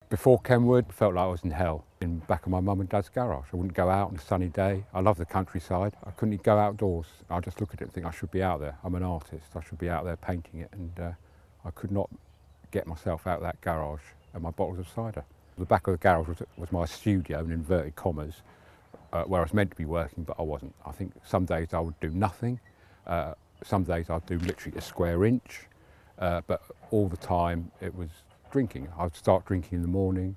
Before Kenwood, I felt like I was in hell, in the back of my mum and dad's garage. I wouldn't go out on a sunny day. I love the countryside. I couldn't go outdoors. I just look at it and think I should be out there. I'm an artist. I should be out there painting it. And I could not get myself out of that garage and my bottles of cider. The back of the garage was my studio, in inverted commas, where I was meant to be working, but I wasn't. I think some days I would do nothing. Some days I'd do literally a square inch. But all the time it was drinking. I'd start drinking in the morning,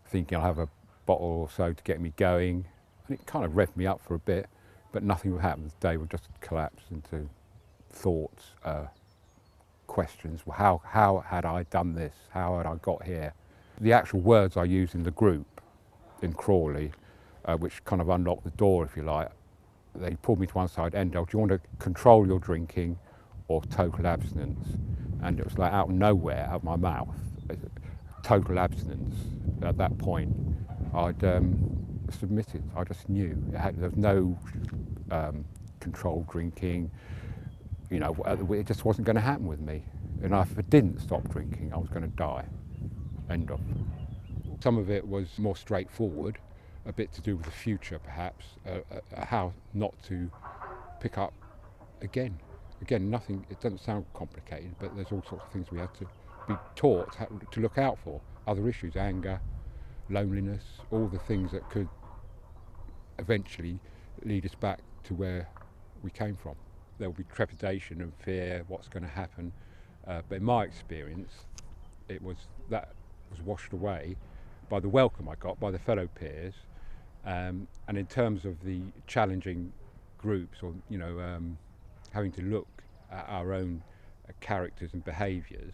thinking I'll have a bottle or so to get me going. And it kind of revved me up for a bit, but nothing would happen. The day would just collapse into thoughts, questions. Well, how had I done this? How had I got here? The actual words I used in the group in Crawley, which kind of unlocked the door, if you like, they pulled me to one side. Endel, do you want to control your drinking or total abstinence? And it was like out of nowhere, out of my mouth, total abstinence. At that point, I'd submitted. I just knew. There was no controlled drinking. You know, it just wasn't going to happen with me. And if I didn't stop drinking, I was going to die. End of. Some of it was more straightforward, a bit to do with the future, perhaps, how not to pick up again. Again, nothing, it doesn't sound complicated, but there's all sorts of things we had to be taught to look out for. Other issues, anger, loneliness, all the things that could eventually lead us back to where we came from. There will be trepidation and fear, what's going to happen. But in my experience, that was washed away by the welcome I got by the fellow peers. And in terms of the challenging groups, or having to look at our own characters and behaviours,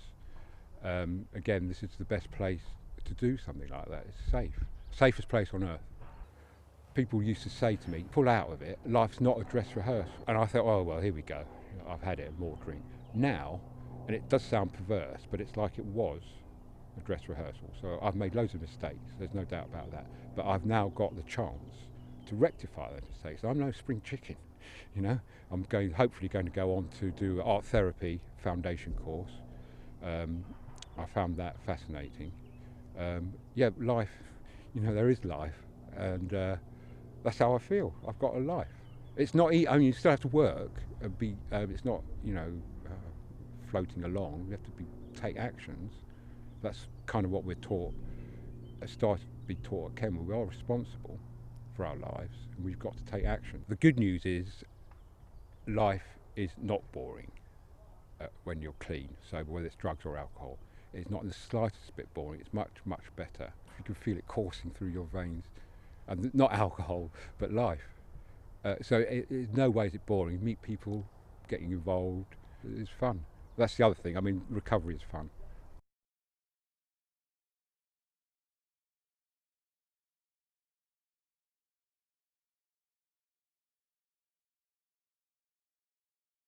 again, this is the best place to do something like that. It's safe, safest place on earth. People used to say to me, pull out of it, life's not a dress rehearsal. And I thought, oh well, here we go, I've had it, more drink. Now, and it does sound perverse, but it's like it was a dress rehearsal. So I've made loads of mistakes, there's no doubt about that. But I've now got the chance to rectify those mistakes. I'm no spring chicken, you know. I'm hopefully going to go on to do an art therapy foundation course. I found that fascinating. Yeah, life, there is life, and that's how I feel. I've got a life. It's not, I mean, you still have to work and be, it's not, floating along. You have to take actions. That's kind of what we're taught, started to be taught at Kenwood. We are responsible for our lives, and we've got to take action. The good news is life is not boring when you're clean. So whether it's drugs or alcohol, it's not in the slightest bit boring. It's much, much better. You can feel it coursing through your veins. And not alcohol, but life. So in no way is it boring. You meet people, getting involved. It's fun. That's the other thing. I mean, recovery is fun.